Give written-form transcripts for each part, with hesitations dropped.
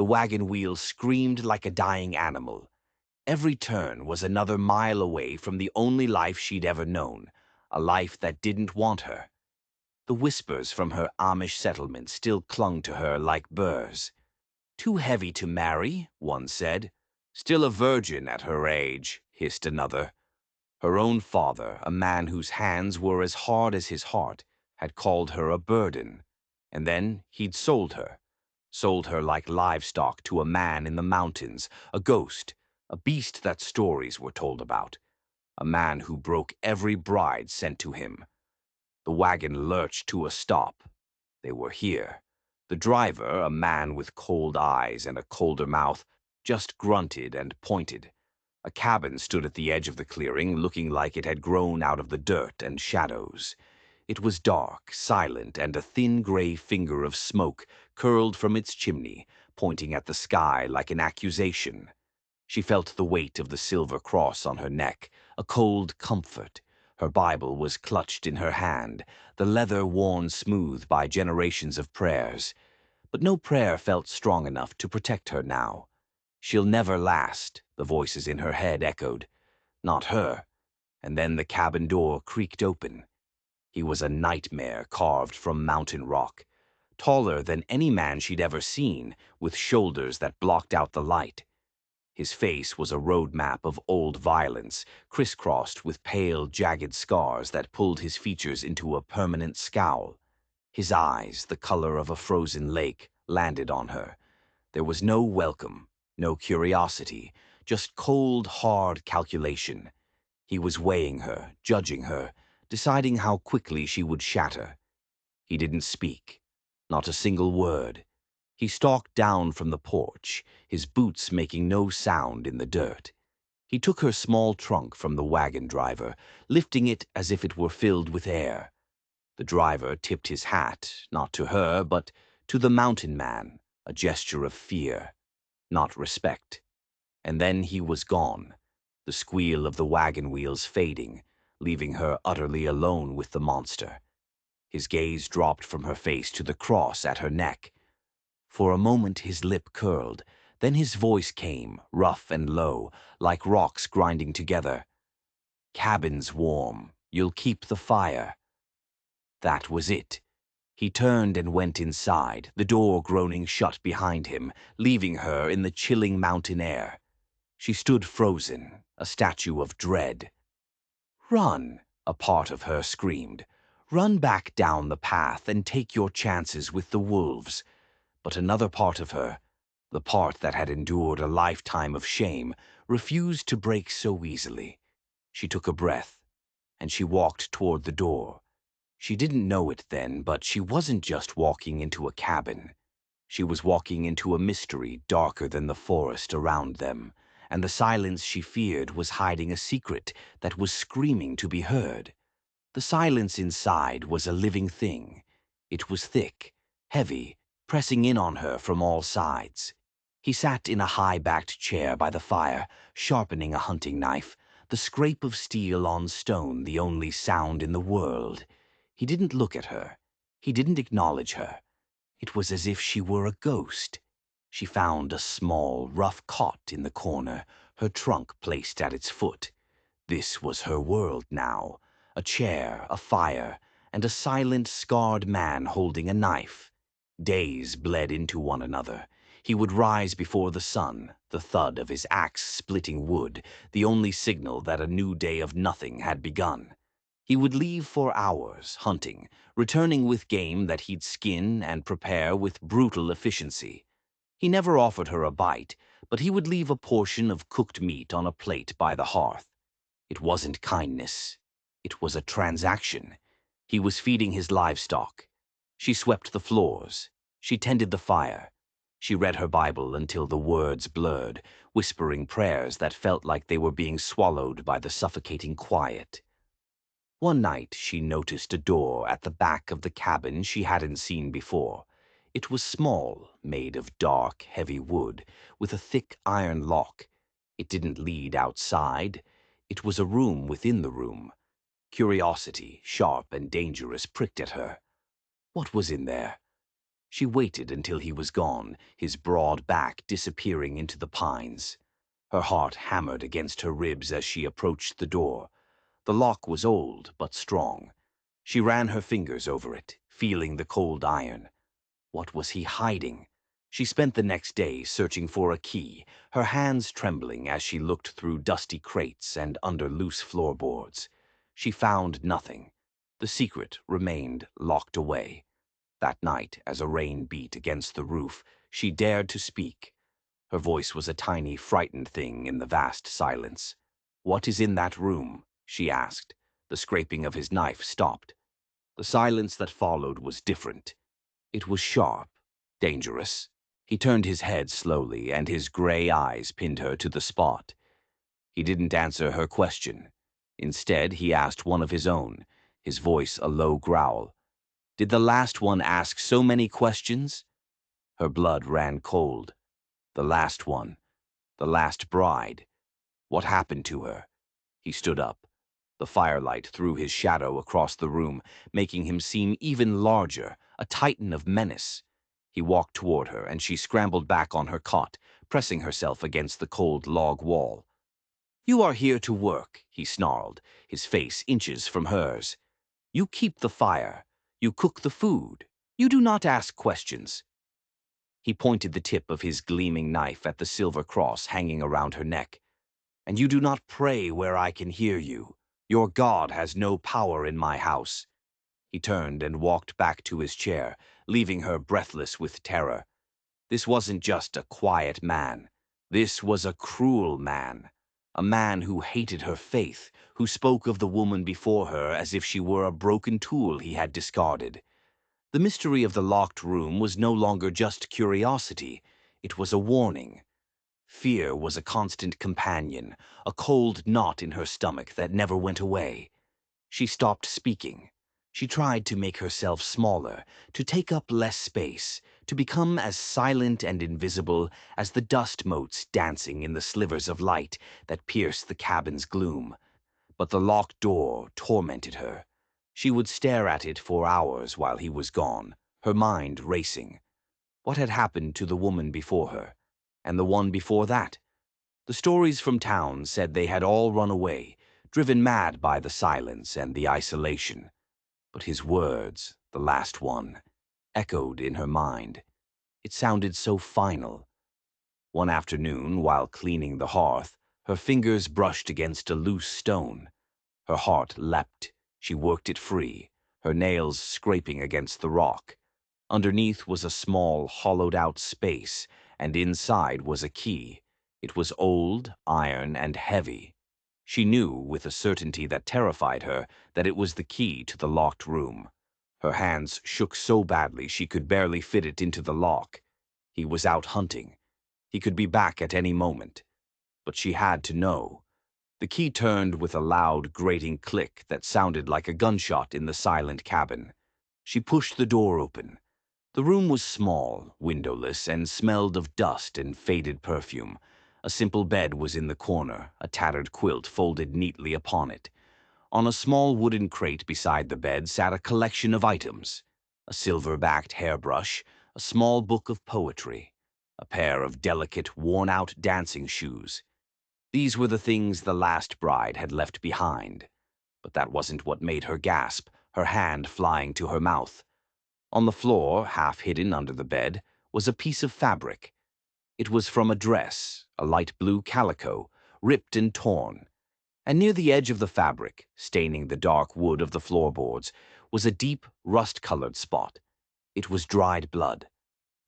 The wagon wheel screamed like a dying animal. Every turn was another mile away from the only life she'd ever known, a life that didn't want her. The whispers from her Amish settlement still clung to her like burrs. "Too heavy to marry," one said. "Still a virgin at her age," hissed another. Her own father, a man whose hands were as hard as his heart, had called her a burden. And then he'd sold her like livestock to a man in the mountains, a ghost, a beast that stories were told about, a man who broke every bride sent to him. The wagon lurched to a stop. They were here. The driver, a man with cold eyes and a colder mouth, just grunted and pointed. A cabin stood at the edge of the clearing, looking like it had grown out of the dirt and shadows. It was dark, silent, and a thin gray finger of smoke curled from its chimney, pointing at the sky like an accusation. She felt the weight of the silver cross on her neck, a cold comfort. Her Bible was clutched in her hand, the leather worn smooth by generations of prayers. But no prayer felt strong enough to protect her now. "She'll never last," the voices in her head echoed. Not her. And then the cabin door creaked open. He was a nightmare carved from mountain rock, taller than any man she'd ever seen, with shoulders that blocked out the light. His face was a road map of old violence, crisscrossed with pale, jagged scars that pulled his features into a permanent scowl. His eyes, the color of a frozen lake, landed on her. There was no welcome, no curiosity, just cold, hard calculation. He was weighing her, judging her, deciding how quickly she would shatter. He didn't speak, not a single word. He stalked down from the porch, his boots making no sound in the dirt. He took her small trunk from the wagon driver, lifting it as if it were filled with air. The driver tipped his hat, not to her, but to the mountain man, a gesture of fear, not respect. And then he was gone, the squeal of the wagon wheels fading, leaving her utterly alone with the monster. His gaze dropped from her face to the cross at her neck. For a moment his lip curled, then his voice came, rough and low, like rocks grinding together. "Cabin's warm. You'll keep the fire." That was it. He turned and went inside, the door groaning shut behind him, leaving her in the chilling mountain air. She stood frozen, a statue of dread. "Run," a part of her screamed. "Run back down the path and take your chances with the wolves." But another part of her, the part that had endured a lifetime of shame, refused to break so easily. She took a breath, and she walked toward the door. She didn't know it then, but she wasn't just walking into a cabin. She was walking into a mystery darker than the forest around them, and the silence she feared was hiding a secret that was screaming to be heard. The silence inside was a living thing. It was thick, heavy, pressing in on her from all sides. He sat in a high-backed chair by the fire, sharpening a hunting knife, the scrape of steel on stone the only sound in the world. He didn't look at her. He didn't acknowledge her. It was as if she were a ghost. She found a small, rough cot in the corner, her trunk placed at its foot. This was her world now. A chair, a fire, and a silent, scarred man holding a knife. Days bled into one another. He would rise before the sun, the thud of his axe splitting wood, the only signal that a new day of nothing had begun. He would leave for hours, hunting, returning with game that he'd skin and prepare with brutal efficiency. He never offered her a bite, but he would leave a portion of cooked meat on a plate by the hearth. It wasn't kindness. It was a transaction. He was feeding his livestock. She swept the floors. She tended the fire. She read her Bible until the words blurred, whispering prayers that felt like they were being swallowed by the suffocating quiet. One night she noticed a door at the back of the cabin she hadn't seen before. It was small, made of dark, heavy wood, with a thick iron lock. It didn't lead outside. It was a room within the room. Curiosity, sharp and dangerous, pricked at her. What was in there? She waited until he was gone, his broad back disappearing into the pines. Her heart hammered against her ribs as she approached the door. The lock was old but strong. She ran her fingers over it, feeling the cold iron. What was he hiding? She spent the next day searching for a key, her hands trembling as she looked through dusty crates and under loose floorboards. She found nothing. The secret remained locked away. That night, as a rain beat against the roof, she dared to speak. Her voice was a tiny, frightened thing in the vast silence. "What is in that room?" she asked. The scraping of his knife stopped. The silence that followed was different. It was sharp, dangerous. He turned his head slowly, and his gray eyes pinned her to the spot. He didn't answer her question. Instead, he asked one of his own, his voice a low growl. Did the last one ask so many questions? Her blood ran cold. The last one. The last bride. What happened to her? He stood up. The firelight threw his shadow across the room, making him seem even larger, a titan of menace. He walked toward her, and she scrambled back on her cot, pressing herself against the cold log wall. "You are here to work," he snarled, his face inches from hers. "You keep the fire. You cook the food. You do not ask questions." He pointed the tip of his gleaming knife at the silver cross hanging around her neck. "And you do not pray where I can hear you. Your God has no power in my house." He turned and walked back to his chair, leaving her breathless with terror. This wasn't just a quiet man. This was a cruel man. A man who hated her faith, who spoke of the woman before her as if she were a broken tool he had discarded. The mystery of the locked room was no longer just curiosity. It was a warning. Fear was a constant companion, a cold knot in her stomach that never went away. She stopped speaking. She tried to make herself smaller, to take up less space, to become as silent and invisible as the dust motes dancing in the slivers of light that pierced the cabin's gloom. But the locked door tormented her. She would stare at it for hours while he was gone, her mind racing. What had happened to the woman before her? And the one before that? The stories from town said they had all run away, driven mad by the silence and the isolation. But his words, the last one, echoed in her mind. It sounded so final. One afternoon, while cleaning the hearth, her fingers brushed against a loose stone. Her heart leapt. She worked it free, her nails scraping against the rock. Underneath was a small, hollowed-out space, and inside was a key. It was old, iron, and heavy. She knew, with a certainty that terrified her, that it was the key to the locked room. Her hands shook so badly she could barely fit it into the lock. He was out hunting. He could be back at any moment. But she had to know. The key turned with a loud, grating click that sounded like a gunshot in the silent cabin. She pushed the door open. The room was small, windowless, and smelled of dust and faded perfume. A simple bed was in the corner, a tattered quilt folded neatly upon it. On a small wooden crate beside the bed sat a collection of items: a silver-backed hairbrush, a small book of poetry, a pair of delicate, worn-out dancing shoes. These were the things the last bride had left behind. But that wasn't what made her gasp, her hand flying to her mouth. On the floor, half hidden under the bed, was a piece of fabric. It was from a dress, a light blue calico, ripped and torn. And near the edge of the fabric, staining the dark wood of the floorboards, was a deep, rust-colored spot. It was dried blood.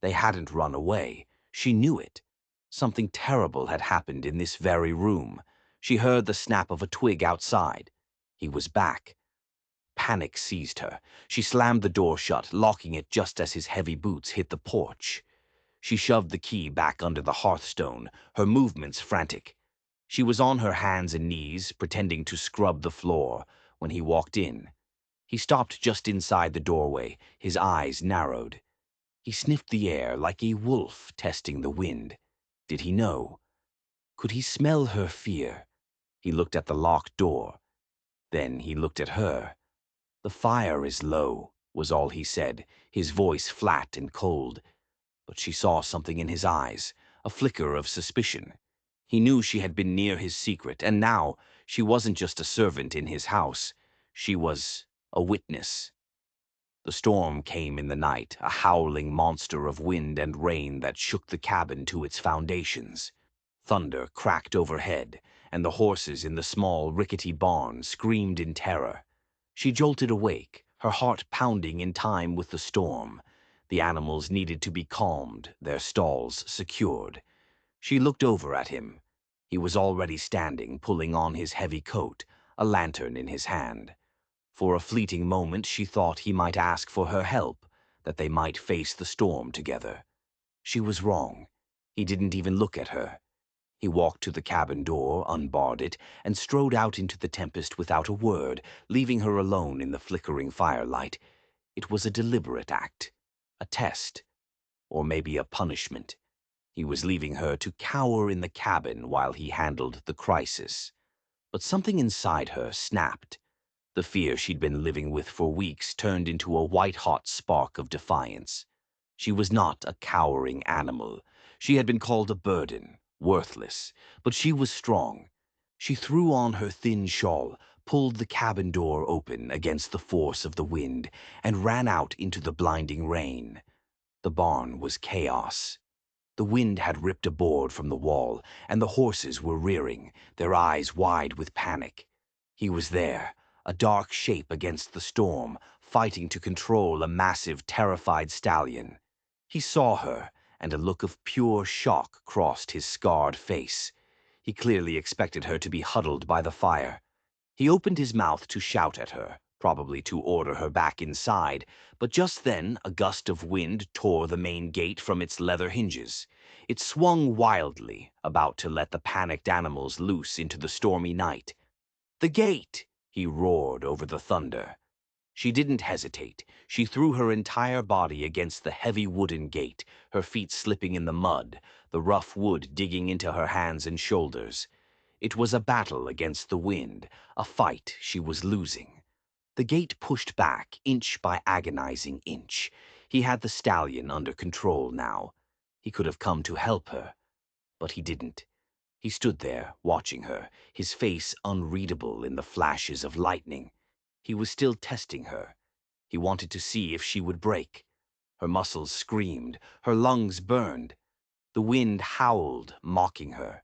They hadn't run away. She knew it. Something terrible had happened in this very room. She heard the snap of a twig outside. He was back. Panic seized her. She slammed the door shut, locking it just as his heavy boots hit the porch. She shoved the key back under the hearthstone, her movements frantic. She was on her hands and knees, pretending to scrub the floor, when he walked in. He stopped just inside the doorway, his eyes narrowed. He sniffed the air like a wolf testing the wind. Did he know? Could he smell her fear? He looked at the locked door. Then he looked at her. "The fire is low," was all he said, his voice flat and cold. But she saw something in his eyes, a flicker of suspicion. He knew she had been near his secret, and now she wasn't just a servant in his house. She was a witness. The storm came in the night, a howling monster of wind and rain that shook the cabin to its foundations. Thunder cracked overhead, and the horses in the small, rickety barn screamed in terror. She jolted awake, her heart pounding in time with the storm. The animals needed to be calmed, their stalls secured. She looked over at him. He was already standing, pulling on his heavy coat, a lantern in his hand. For a fleeting moment she thought he might ask for her help, that they might face the storm together. She was wrong. He didn't even look at her. He walked to the cabin door, unbarred it, and strode out into the tempest without a word, leaving her alone in the flickering firelight. It was a deliberate act, a test, or maybe a punishment. He was leaving her to cower in the cabin while he handled the crisis. But something inside her snapped. The fear she'd been living with for weeks turned into a white-hot spark of defiance. She was not a cowering animal. She had been called a burden, worthless, but she was strong. She threw on her thin shawl, pulled the cabin door open against the force of the wind, and ran out into the blinding rain. The barn was chaos. The wind had ripped a board from the wall, and the horses were rearing, their eyes wide with panic. He was there, a dark shape against the storm, fighting to control a massive, terrified stallion. He saw her, and a look of pure shock crossed his scarred face. He clearly expected her to be huddled by the fire. He opened his mouth to shout at her, probably to order her back inside, but just then a gust of wind tore the main gate from its leather hinges. It swung wildly, about to let the panicked animals loose into the stormy night. "The gate!" he roared over the thunder. She didn't hesitate. She threw her entire body against the heavy wooden gate, her feet slipping in the mud, the rough wood digging into her hands and shoulders. It was a battle against the wind, a fight she was losing. The gate pushed back, inch by agonizing inch. He had the stallion under control now. He could have come to help her, but he didn't. He stood there, watching her, his face unreadable in the flashes of lightning. He was still testing her. He wanted to see if she would break. Her muscles screamed, her lungs burned. The wind howled, mocking her.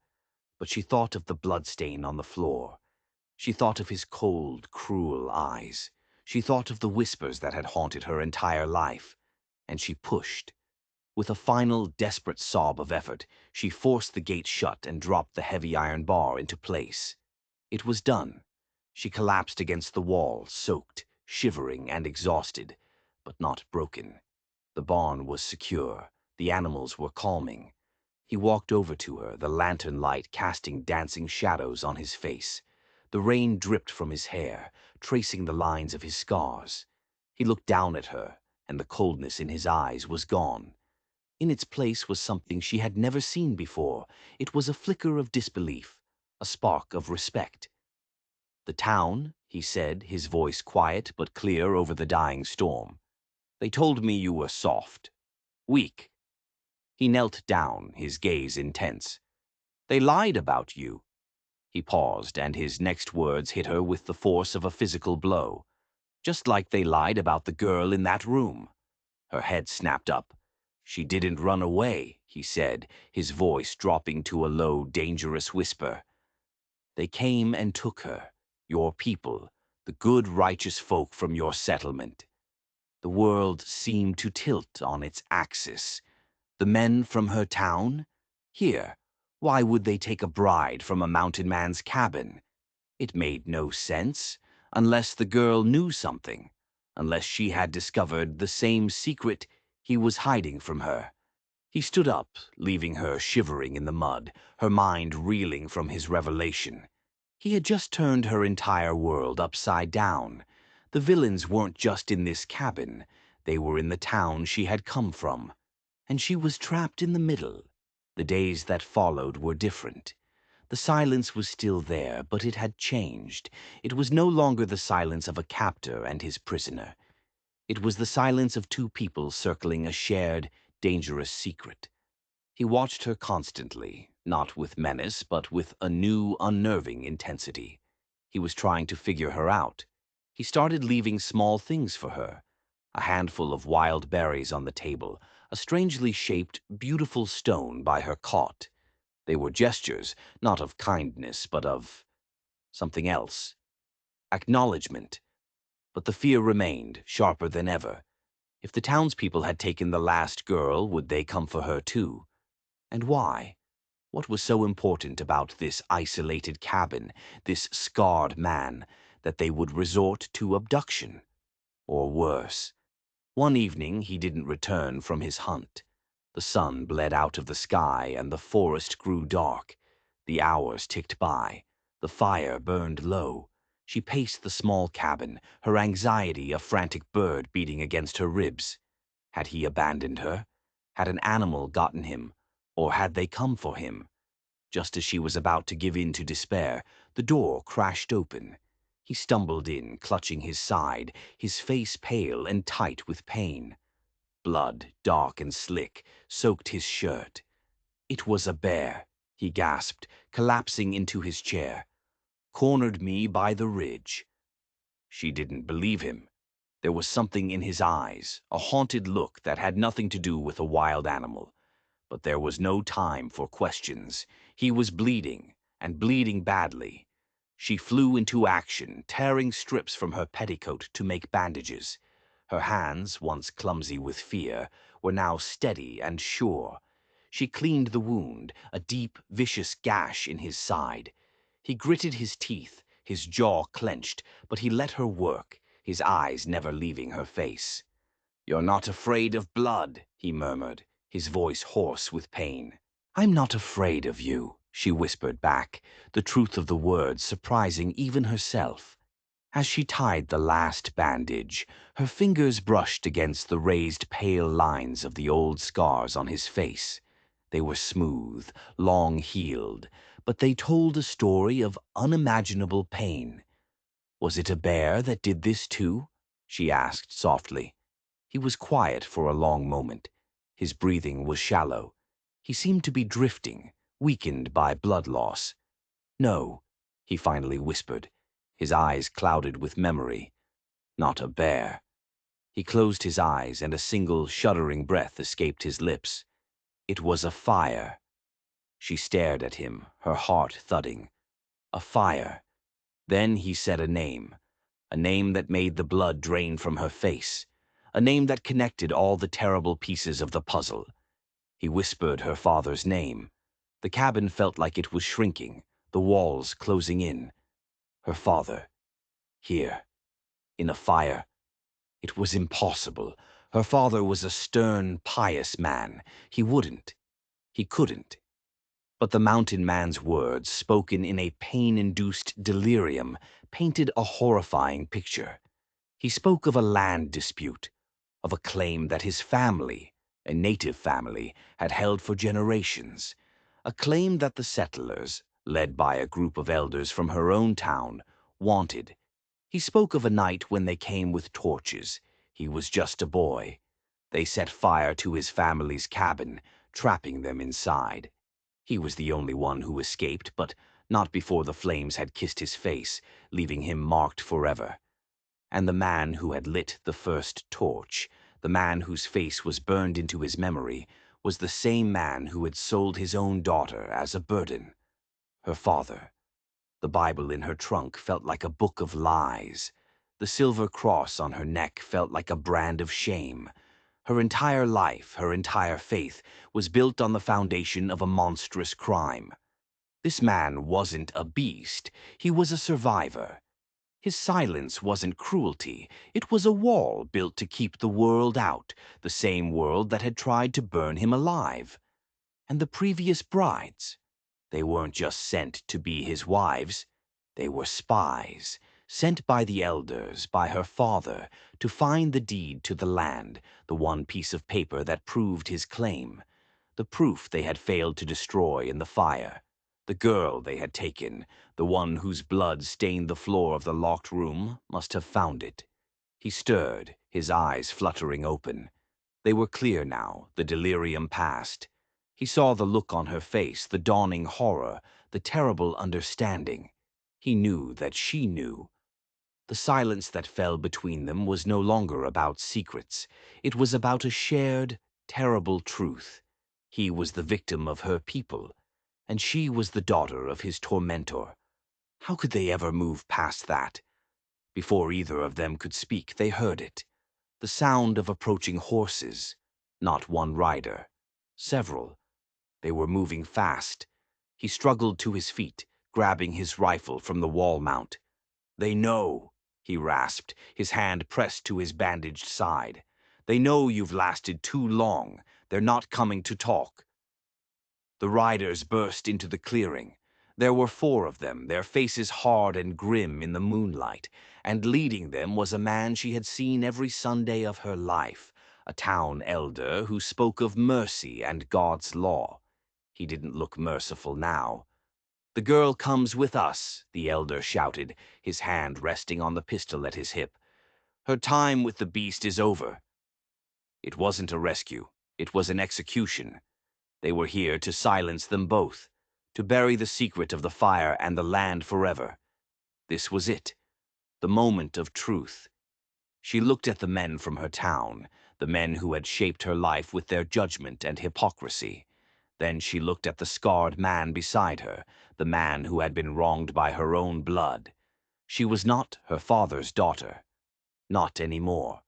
But she thought of the bloodstain on the floor. She thought of his cold, cruel eyes. She thought of the whispers that had haunted her entire life. And she pushed. With a final, desperate sob of effort, she forced the gate shut and dropped the heavy iron bar into place. It was done. She collapsed against the wall, soaked, shivering, and exhausted, but not broken. The barn was secure. The animals were calming. He walked over to her, the lantern light casting dancing shadows on his face. The rain dripped from his hair, tracing the lines of his scars. He looked down at her, and the coldness in his eyes was gone. In its place was something she had never seen before. It was a flicker of disbelief, a spark of respect. "The town," he said, his voice quiet but clear over the dying storm. "They told me you were soft, weak." He knelt down, his gaze intense. "They lied about you." He paused, and his next words hit her with the force of a physical blow. "Just like they lied about the girl in that room." Her head snapped up. "She didn't run away," he said, his voice dropping to a low, dangerous whisper. "They came and took her, your people, the good, righteous folk from your settlement." The world seemed to tilt on its axis. The men from her town? Here, why would they take a bride from a mountain man's cabin? It made no sense, unless the girl knew something, unless she had discovered the same secret he was hiding from her. He stood up, leaving her shivering in the mud, her mind reeling from his revelation. He had just turned her entire world upside down. The villains weren't just in this cabin. They were in the town she had come from. And she was trapped in the middle. The days that followed were different. The silence was still there, but it had changed. It was no longer the silence of a captor and his prisoner. It was the silence of two people circling a shared, dangerous secret. He watched her constantly, not with menace, but with a new, unnerving intensity. He was trying to figure her out. He started leaving small things for her. A handful of wild berries on the table, a strangely shaped, beautiful stone by her cot. They were gestures, not of kindness, but of something else. Acknowledgement. But the fear remained, sharper than ever. If the townspeople had taken the last girl, would they come for her too? And why? What was so important about this isolated cabin, this scarred man, that they would resort to abduction? Or worse. One evening he didn't return from his hunt. The sun bled out of the sky and the forest grew dark. The hours ticked by. The fire burned low. She paced the small cabin, her anxiety a frantic bird beating against her ribs. Had he abandoned her? Had an animal gotten him? Or had they come for him? Just as she was about to give in to despair, the door crashed open. He stumbled in, clutching his side, his face pale and tight with pain. Blood, dark and slick, soaked his shirt. It was a bear, he gasped, collapsing into his chair. Cornered me by the ridge. She didn't believe him. There was something in his eyes, a haunted look that had nothing to do with a wild animal. But there was no time for questions. He was bleeding, and bleeding badly. She flew into action, tearing strips from her petticoat to make bandages. Her hands, once clumsy with fear, were now steady and sure. She cleaned the wound, a deep, vicious gash in his side. He gritted his teeth, his jaw clenched, but he let her work, his eyes never leaving her face. "You're not afraid of blood," he murmured, his voice hoarse with pain. "I'm not afraid of you," she whispered back, the truth of the words surprising even herself. As she tied the last bandage, her fingers brushed against the raised pale lines of the old scars on his face. They were smooth, long-healed, but they told a story of unimaginable pain. "Was it a bear that did this too?" she asked softly. He was quiet for a long moment. His breathing was shallow. He seemed to be drifting, weakened by blood loss. "No," he finally whispered, his eyes clouded with memory. "Not a bear." He closed his eyes and a single shuddering breath escaped his lips. "It was a fire." She stared at him, her heart thudding. A fire. Then he said a name that made the blood drain from her face, a name that connected all the terrible pieces of the puzzle. He whispered her father's name. The cabin felt like it was shrinking, the walls closing in. Her father. Here. In a fire. It was impossible. Her father was a stern, pious man. He wouldn't. He couldn't. But the mountain man's words, spoken in a pain-induced delirium, painted a horrifying picture. He spoke of a land dispute, of a claim that his family, a native family, had held for generations, a claim that the settlers, led by a group of elders from her own town, wanted. He spoke of a night when they came with torches. He was just a boy. They set fire to his family's cabin, trapping them inside. He was the only one who escaped, but not before the flames had kissed his face, leaving him marked forever. And the man who had lit the first torch, the man whose face was burned into his memory, was the same man who had sold his own daughter as a burden. Her father. The Bible in her trunk felt like a book of lies. The silver cross on her neck felt like a brand of shame. Her entire life, her entire faith, was built on the foundation of a monstrous crime. This man wasn't a beast. He was a survivor. His silence wasn't cruelty. It was a wall built to keep the world out, the same world that had tried to burn him alive. And the previous brides, they weren't just sent to be his wives. They were spies, sent by the elders, by her father, to find the deed to the land, the one piece of paper that proved his claim, the proof they had failed to destroy in the fire. The girl they had taken, the one whose blood stained the floor of the locked room, must have found it. He stirred, his eyes fluttering open. They were clear now, the delirium past. He saw the look on her face, the dawning horror, the terrible understanding. He knew that she knew. The silence that fell between them was no longer about secrets. It was about a shared, terrible truth. He was the victim of her people, and she was the daughter of his tormentor. How could they ever move past that? Before either of them could speak, they heard it. The sound of approaching horses. Not one rider. Several. They were moving fast. He struggled to his feet, grabbing his rifle from the wall mount. "They know," he rasped, his hand pressed to his bandaged side. "They know you've lasted too long. They're not coming to talk." The riders burst into the clearing. There were 4 of them, their faces hard and grim in the moonlight, and leading them was a man she had seen every Sunday of her life, a town elder who spoke of mercy and God's law. He didn't look merciful now. "The girl comes with us," the elder shouted, his hand resting on the pistol at his hip. "Her time with the beast is over." It wasn't a rescue. It was an execution. They were here to silence them both, to bury the secret of the fire and the land forever. This was it, the moment of truth. She looked at the men from her town, the men who had shaped her life with their judgment and hypocrisy. Then she looked at the scarred man beside her, the man who had been wronged by her own blood. She was not her father's daughter. Not anymore.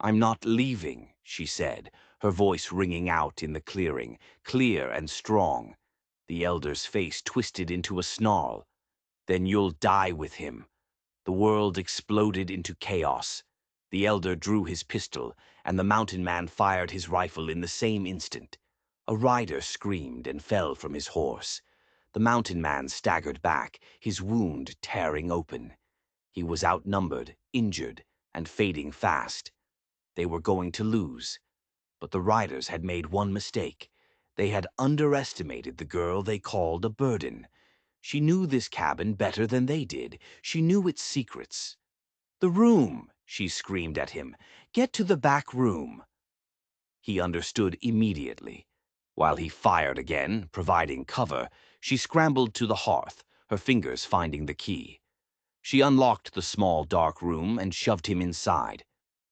"I'm not leaving," she said, her voice ringing out in the clearing, clear and strong. The elder's face twisted into a snarl. "Then you'll die with him." The world exploded into chaos. The elder drew his pistol, and the mountain man fired his rifle in the same instant. A rider screamed and fell from his horse. The mountain man staggered back, his wound tearing open. He was outnumbered, injured, and fading fast. They were going to lose. But the riders had made one mistake. They had underestimated the girl they called a burden. She knew this cabin better than they did. She knew its secrets. "The room!" she screamed at him. "Get to the back room!" He understood immediately. While he fired again, providing cover, she scrambled to the hearth, her fingers finding the key. She unlocked the small dark room and shoved him inside.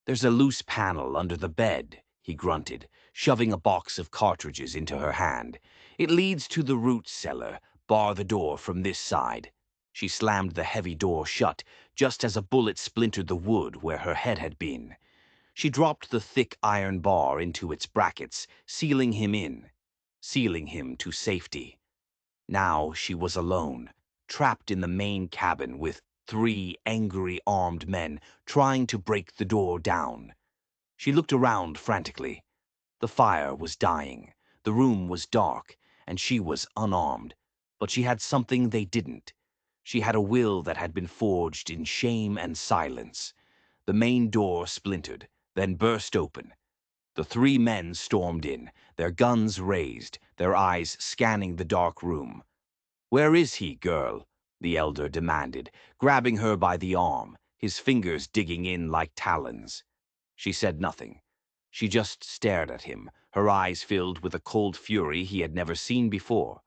"There's a loose panel under the bed," he grunted, shoving a box of cartridges into her hand. "It leads to the root cellar. Bar the door from this side." She slammed the heavy door shut, just as a bullet splintered the wood where her head had been. She dropped the thick iron bar into its brackets, sealing him in, sealing him to safety. Now she was alone, trapped in the main cabin with 3 angry armed men trying to break the door down. She looked around frantically. The fire was dying, the room was dark, and she was unarmed. But she had something they didn't. She had a will that had been forged in shame and silence. The main door splintered, then burst open. The 3 men stormed in, their guns raised, their eyes scanning the dark room. "Where is he, girl?" the elder demanded, grabbing her by the arm, his fingers digging in like talons. She said nothing. She just stared at him, her eyes filled with a cold fury he had never seen before.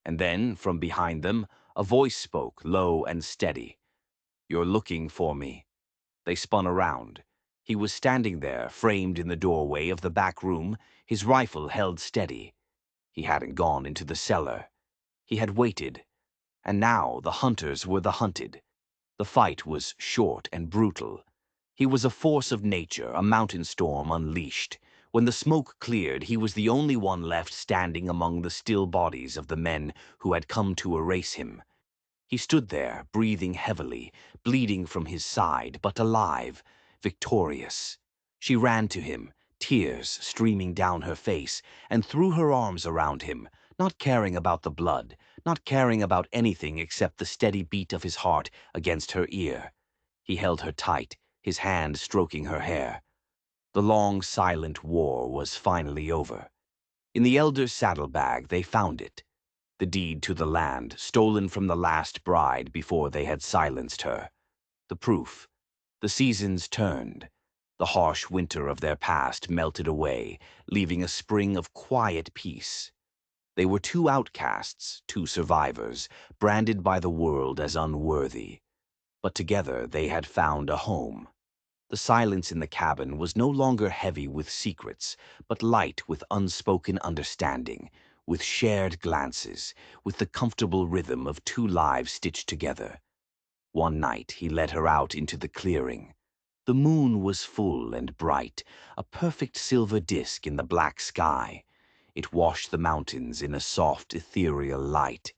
And then, from behind them, a voice spoke, low and steady. "You're looking for me." They spun around. He was standing there, framed in the doorway of the back room, his rifle held steady. He hadn't gone into the cellar. He had waited. And now the hunters were the hunted. The fight was short and brutal. He was a force of nature, a mountain storm unleashed. When the smoke cleared, he was the only one left standing among the still bodies of the men who had come to erase him. He stood there, breathing heavily, bleeding from his side, but alive, victorious. She ran to him, tears streaming down her face, and threw her arms around him, not caring about the blood, not caring about anything except the steady beat of his heart against her ear. He held her tight, his hand stroking her hair. The long, silent war was finally over. In the elder's saddlebag they found it. The deed to the land, stolen from the last bride before they had silenced her. The proof. The seasons turned. The harsh winter of their past melted away, leaving a spring of quiet peace. They were two outcasts, two survivors, branded by the world as unworthy. But together they had found a home. The silence in the cabin was no longer heavy with secrets, but light with unspoken understanding, with shared glances, with the comfortable rhythm of two lives stitched together. One night he led her out into the clearing. The moon was full and bright, a perfect silver disk in the black sky. It washed the mountains in a soft, ethereal light.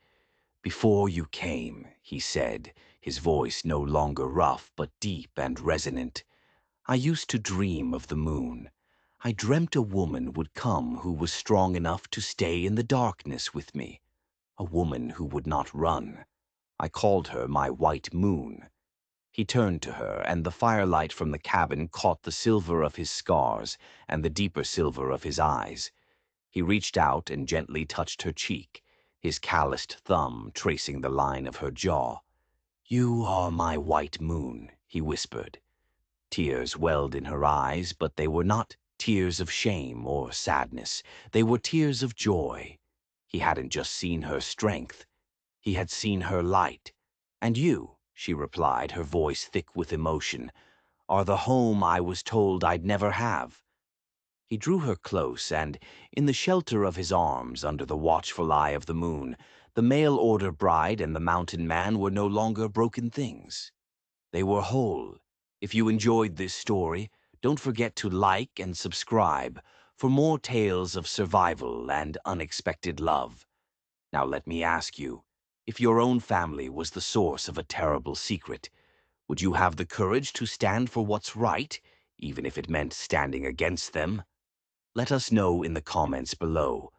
"Before you came," he said, his voice no longer rough but deep and resonant, "I used to dream of the moon. I dreamt a woman would come who was strong enough to stay in the darkness with me. A woman who would not run. I called her my white moon." He turned to her, and the firelight from the cabin caught the silver of his scars and the deeper silver of his eyes. He reached out and gently touched her cheek, his calloused thumb tracing the line of her jaw. "You are my white moon," he whispered. Tears welled in her eyes, but they were not tears of shame or sadness. They were tears of joy. He hadn't just seen her strength. He had seen her light. "And you," she replied, her voice thick with emotion, "are the home I was told I'd never have." He drew her close, and, in the shelter of his arms, under the watchful eye of the moon, the mail-order bride and the mountain man were no longer broken things. They were whole. If you enjoyed this story, don't forget to like and subscribe for more tales of survival and unexpected love. Now let me ask you, if your own family was the source of a terrible secret, would you have the courage to stand for what's right, even if it meant standing against them? Let us know in the comments below.